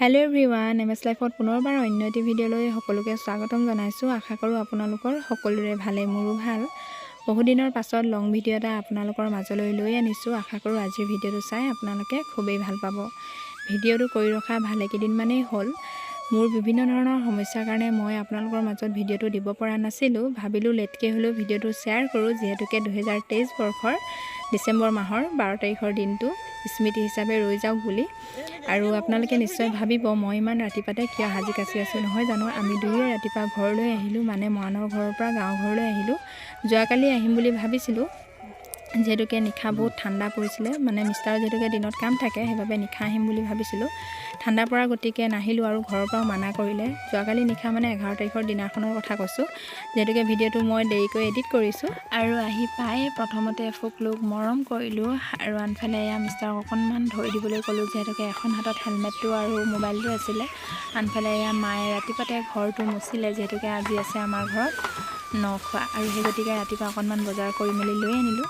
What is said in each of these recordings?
Hello everyone M S लाइफत पुनर्बार अन्य eighty भिडिओলৈ সকলোকে স্বাগতম জনাইছো। আশা কৰো আপোনালোকৰ সকলোৰে ভালে মোৰো ভাল। বহুদিনৰ পাছত লং ভিডিও এটা আপোনালোকৰ মাজলৈ লৈ আনিছো। আশা কৰো আজিৰ ভিডিওটো চাই আপোনালোকে খুবেই ভাল পাব। ভিডিওটো কৰি ৰখা ভালে কেদিন মানেই হ'ল। মোৰ বিভিন্ন ধৰণৰ সমস্যাৰ কাৰণে মই আপোনালোকৰ মাজত ভিডিওটো দিব পৰা নাছিলো। ভাবিলো লেটকে হলেও ভিডিওটো শেয়াৰ কৰো যেহেতুকে 2023 বৰ্ষৰ ডিসেম্বৰ মাহৰ 12 তাৰিখৰ দিনটো স্মৃতি হিচাপে ৰৈ যাওক বুলি। আৰু আপোনালোকে নিশ্চয় ভাবিব মই ইমান ৰাতিপাতে কিয় হাজি কাছি আছো নহয় জানো। আমি দুয়ে ৰাতিপা ঘৰলৈ আহিলো, মানে মৰাণৰ ঘৰৰ পৰা গাঁও ঘৰলৈ আহিলো। যোৱাকালি আহিম বুলি ভাবিছিলো যেহেতুকে নিশা বহুত ঠাণ্ডা পৰিছিলে, মানে মিষ্টাৰ যেহেতুকে দিনত কাম থাকে সেইবাবে নিশা আহিম বুলি ভাবিছিলো। ঠাণ্ডা পৰা গতিকে নাহিলো আৰু ঘৰৰ পৰা মানা কৰিলে। যোৱাকালি নিশা মানে 11 তাৰিখৰ দিনাখনৰ কথা কৈছো, যেহেতুকে ভিডিওটো মই দেৰিকৈ এডিট কৰিছো। আৰু আহি পাই প্ৰথমতে ফুকলোক মৰম কৰিলো আৰু আনফালে মিষ্টাৰক অকণমান ধৰি দিবলৈ ক'লো যেহেতুকে এখন হাতত হেলমেটটো আৰু মোবাইলটো আছিলে। আনফালে মায়ে ৰাতিপুৱাতে ঘৰটো মুচিলে যেহেতুকে আজি আছে আমাৰ ঘৰত নখোৱা, আৰু সেই গতিকে ৰাতিপুৱা অকণমান বজাৰ কৰি মেলি লৈ আনিলো।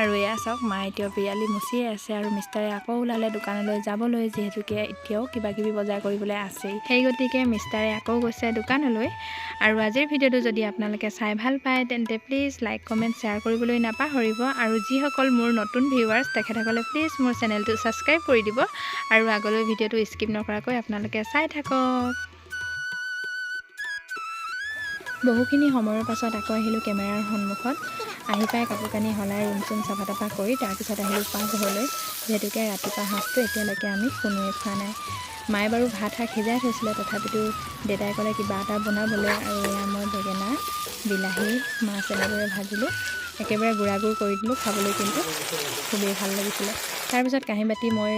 আৰু এয়া চাওক মা এতিয়াও পিৰালি মুচিয়ে আছে আৰু মিষ্টাৰে আকৌ ওলালে দোকানলৈ যাবলৈ, যেহেতুকে এতিয়াও কিবা কিবি বজাৰ কৰিবলৈ আছেই। সেই গতিকে মিষ্টাৰে আকৌ গৈছে দোকানলৈ। আৰু আজিৰ ভিডিওটো যদি আপোনালোকে চাই ভাল পায় তেন্তে প্লিজ লাইক কমেণ্ট শ্বেয়াৰ কৰিবলৈ নাপাহৰিব। আৰু যিসকল মোৰ নতুন ভিউৱাৰ্ছ তেখেতসকলে প্লিজ মোৰ চেনেলটো ছাবস্ক্ৰাইব কৰি দিব আৰু আগলৈ ভিডিওটো স্কিপ নকৰাকৈ আপোনালোকে চাই থাকক। বহুখিনি সময়ৰ পাছত আকৌ আহিলোঁ কেমেৰাৰ সন্মুখত। আহি পাই কাপোৰ কানি সলাই ৰুম চুম চাফা তাফা কৰি তাৰপিছত আহিলোঁ পাকঘৰলৈ, যিহেতুকে ৰাতিপুৱা সাঁজটো এতিয়ালৈকে আমি কোনোৱে খোৱা নাই। মায়ে বাৰু ভাত শাক সিজাই থৈছিলে, তথাপিতো দেউতাই ক'লে কিবা এটা বনাবলৈ। আৰু এয়া মই বেঙেনা বিলাহী মাছ এনেদৰে ভাজিলোঁ, একেবাৰে গুড়া গুড় কৰি দিলোঁ। খাবলৈ কিন্তু খুবেই ভাল লাগিছিলে। তাৰপিছত কাঁহী বাতি মই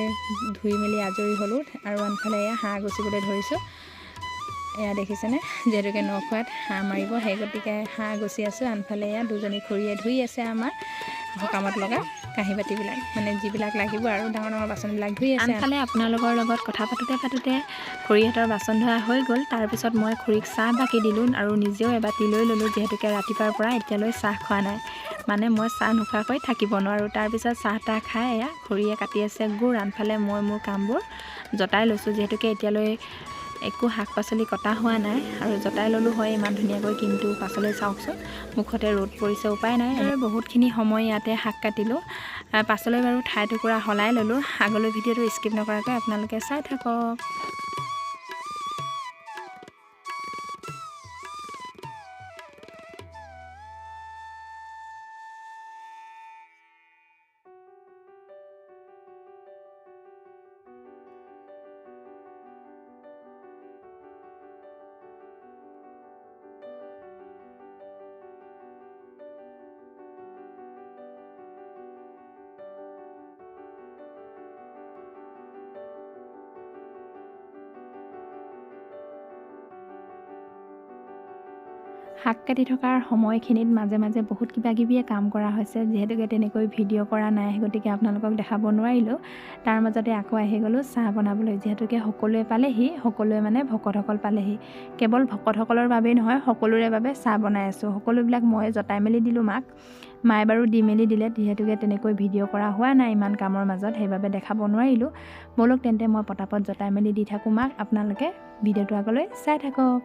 ধুই মেলি আজৰি হ'লোঁ আৰু আনফালে এয়া হাঁহ গুচিবলৈ ধৰিছোঁ। এয়া দেখিছেনে, যেহেতুকে নখোৱাত হাঁহ মাৰিব সেই গতিকে হাঁহ গুচি আছোঁ। আনফালে এয়া দুজনী খুৰীয়ে ধুই আছে আমাৰ সকামত লগা কাঁহী বাতিবিলাক, মানে যিবিলাক লাগিব আৰু ডাঙৰ ডাঙৰ বাচনবিলাক ধুই আছে। আনফালে আপোনালোকৰ লগত কথা পাতোতে খুৰীহঁতৰ বাচন ধোৱা হৈ গ'ল। তাৰপিছত মই খুৰীক চাহ বাকি দিলোঁ আৰু নিজেও এবাতি লৈ ল'লোঁ, যিহেতুকে ৰাতিপুৱাৰ পৰা এতিয়ালৈ চাহ খোৱা নাই, মানে মই চাহ নোখোৱাকৈ থাকিব নোৱাৰোঁ। তাৰপিছত চাহ তাহ খাই এয়া খুৰীয়ে কাটি আছে গুড়। আনফালে মই মোৰ কামবোৰ জটাই লৈছোঁ, যিহেতুকে এতিয়ালৈ একো শাক পাচলি কটা হোৱা নাই আৰু জটাই ল'লোঁ হয় ইমান ধুনীয়াকৈ, কিন্তু পাছলৈ চাওকচোন মুখতে ৰ'দ পৰিছে উপায় নাই। বহুতখিনি সময় ইয়াতে শাক কাটিলোঁ। পাছলৈ বাৰু ঠাই টুকুৰা সলাই ল'লোঁ। আগলৈ ভিডিঅ'টো স্কিপ নকৰাকৈ আপোনালোকে চাই থাকক। শাক কাটি থকাৰ সময়খিনিত মাজে মাজে বহুত কিবা কিবিয়ে কাম কৰা হৈছে, যিহেতুকে তেনেকৈ ভিডিঅ' কৰা নাই গতিকে আপোনালোকক দেখাব নোৱাৰিলোঁ। তাৰ মাজতে আকৌ আহি গ'লোঁ চাহ বনাবলৈ, যিহেতুকে সকলোৱে পালেহি, সকলোৱে মানে ভকতসকল পালেহি। কেৱল ভকতসকলৰ বাবেই নহয়, সকলোৰে বাবে চাহ বনাই আছোঁ। সকলোবিলাক মই জটাই মেলি দিলোঁ মাক, মায়ে বাৰু দি মেলি দিলে, যিহেতুকে তেনেকৈ ভিডিঅ' কৰা হোৱা নাই ইমান কামৰ মাজত, সেইবাবে দেখাব নোৱাৰিলোঁ। ব'লক তেন্তে মই পটাপট জটাই মেলি দি থাকোঁ মাক, আপোনালোকে ভিডিঅ'টো আগলৈ চাই থাকক।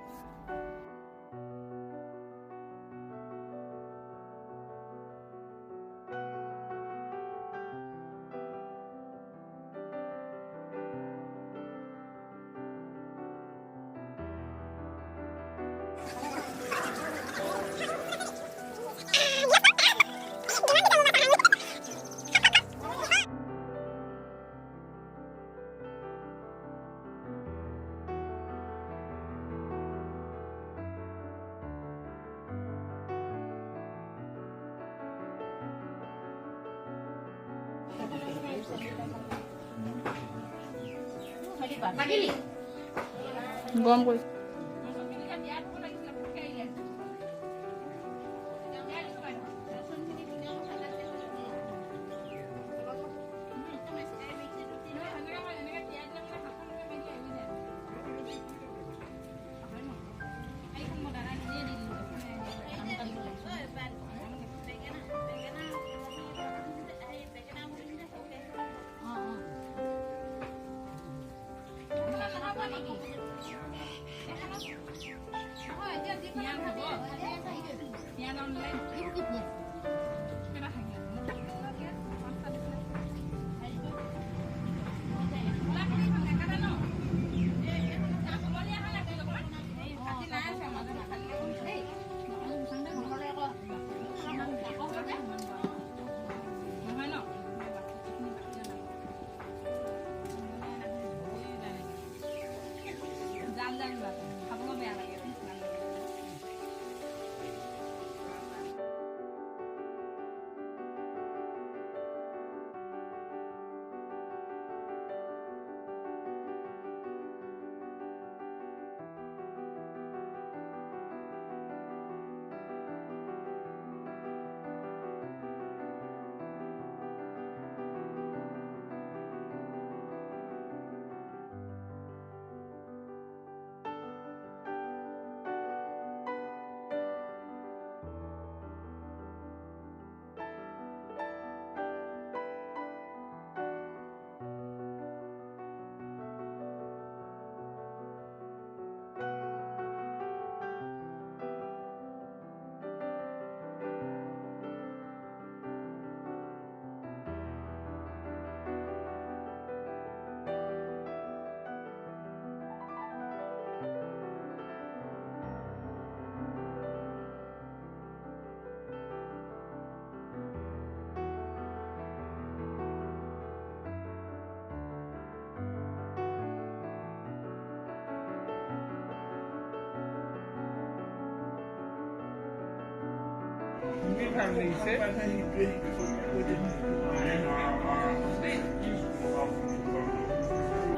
গৰম কৰি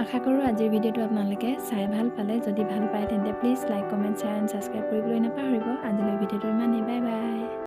আশা কৰোঁ আজিৰ ভিডিঅ'টো আপোনালোকে চাই ভাল পালে। যদি ভাল পায় তেন্তে please like, comment, share and subscribe কৰিবলৈ নাপাহৰিব। আজিলৈ ভিডিঅ'টো ইমানেই। Bye bye.